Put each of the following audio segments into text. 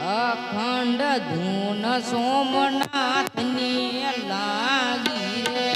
અખંડ ધૂન સોમનાથની લાગી રે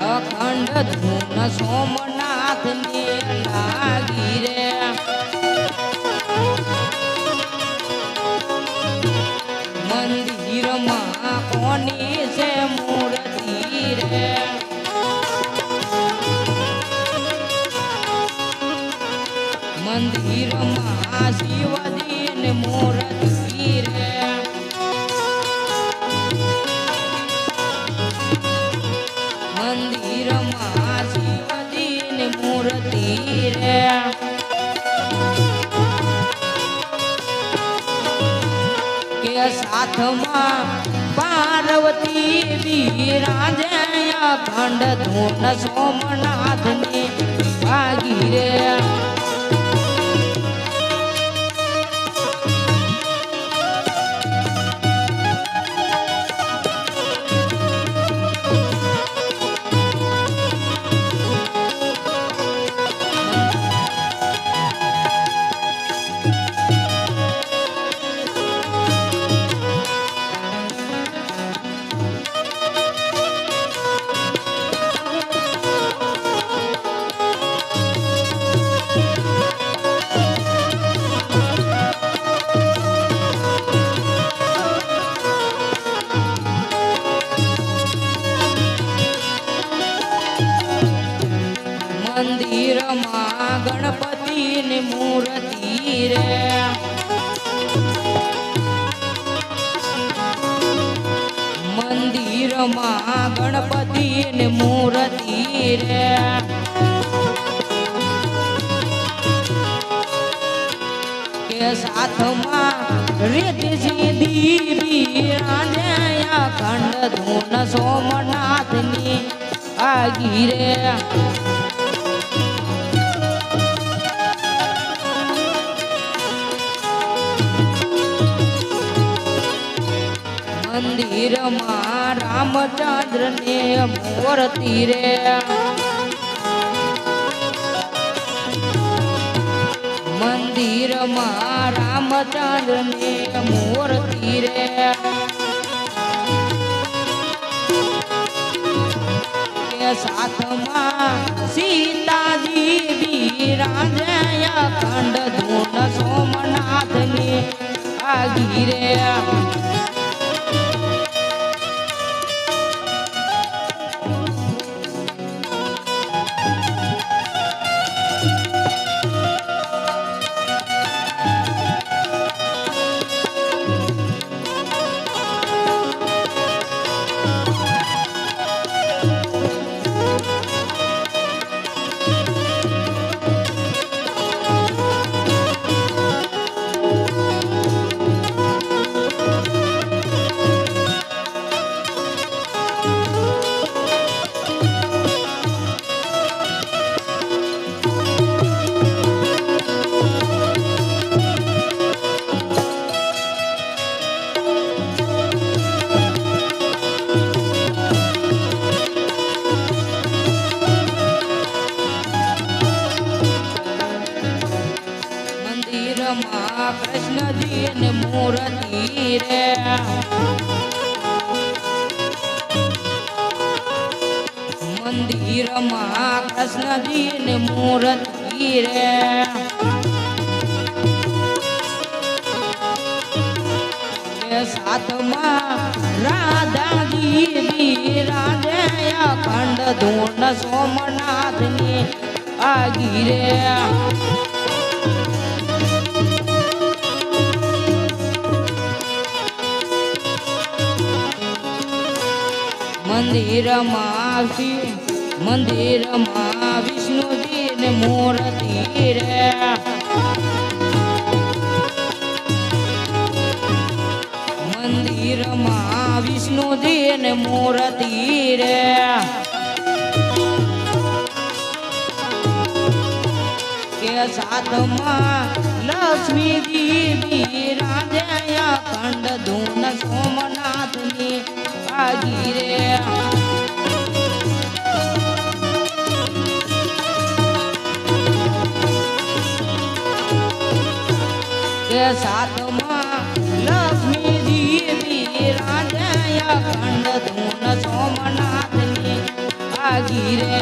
અખંડ ધૂન સોમનાથની લાગી રે મંદિરમાં કોની છે મૂર્તિ રે મંદિરમાં શિવજીની મૂર્તિ રે મંદિરમાં શિવજીની મૂર્તિ રે કે સાથમાં પાર્વતી બિરાજે અખંડ ધૂન સોમનાથની ભાગી રે મંદિરમાં ગણપતિની મૂર્તિ રે મંદિરમાં ગણપતિની મૂર્તિ રે કે સાથમાં રીતજી બિરાજે અખંડ ધૂન સોમનાથની આગી રે મંદિરમાં રામચંદ્ર ને મૂર્તિ રે મંદિરમાં રામચંદ્ર ને મૂર્તિ રે કે સાથમાં સીતાજી બિરાજે અખંડ ધૂન સોમનાથની આગી રે કૃષ્ણજીની મૂર્તિ રે મંદિરમાં કૃષ્ણજીની મૂર્તિ રે કે સાથમાં રાધાજી બિરાજે અખંડ ધૂન સોમનાથની આગી રે મંદિરમાં વિષ્ણુજીની મૂર્તિ રે મંદિરમાં વિષ્ણુજીની મૂર્તિ રે કે સાથમાં લક્ષ્મીજી બિરાજે અખંડ ધૂન સોમનાથની આગી રે સાતમાં લક્ષ્મીજી બિરાજ્યા અખંડ ધૂન સોમનાથની ભાગી રે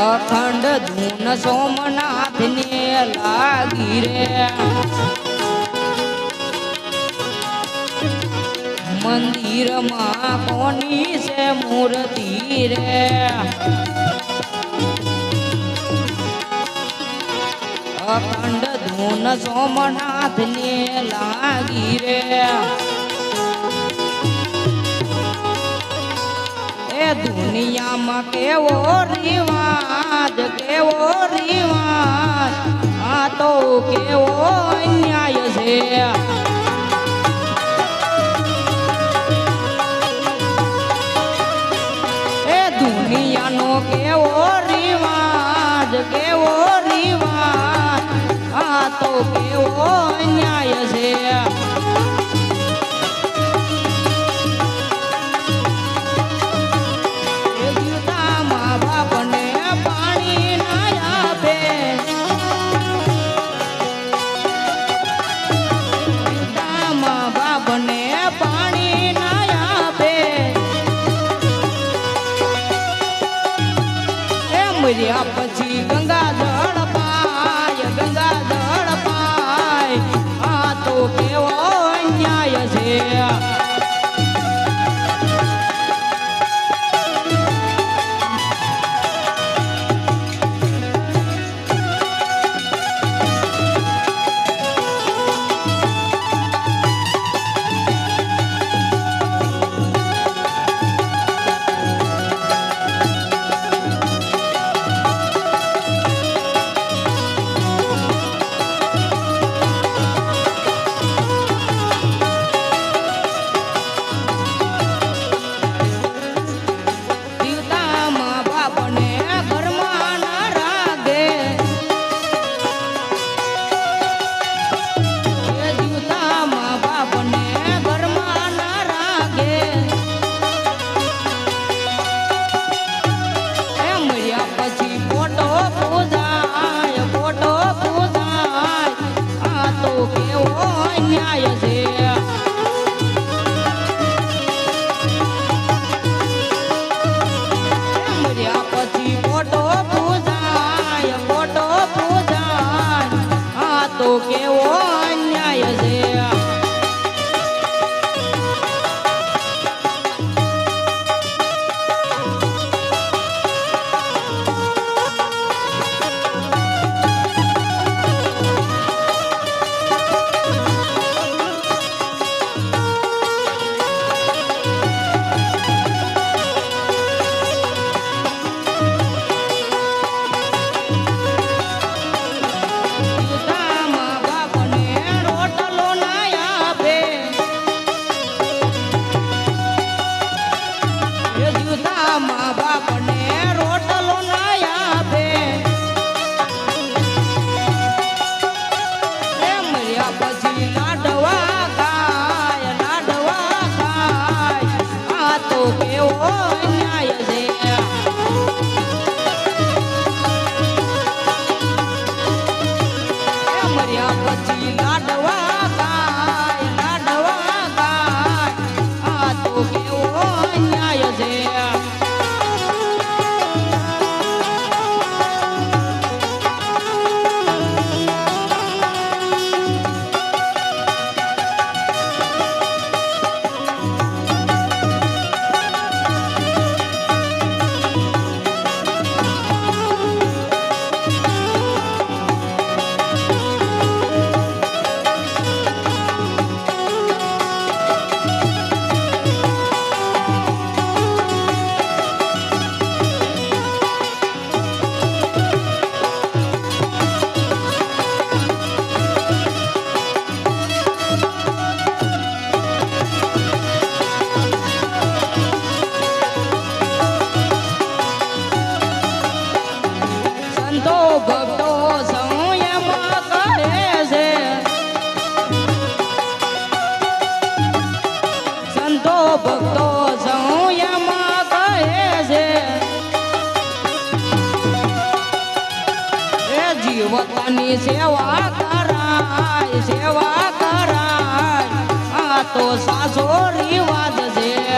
અખંડ ધૂન સોમનાથ ને લાગી રે મંદિરમાં કોની છે મૂર્તિ રે અખંડ ધૂન સોમનાથ ને લાગી રે દુનિયામાં કેવો રિવાજ આ તો કેવો અન્યાય છે એ દુનિયાનો કેવો રિવાજ આ તો કેવો અન્યાય છે મર્યા પછી ગંગા જળ પાય આ તો કેવો અન્યાય છે ભક્તો સંયમમાં કહે છે સંતો ભક્તો સંયમમાં કહે છે એ જીવકની સેવા કરાય આ તો સાસો રિવાજ છે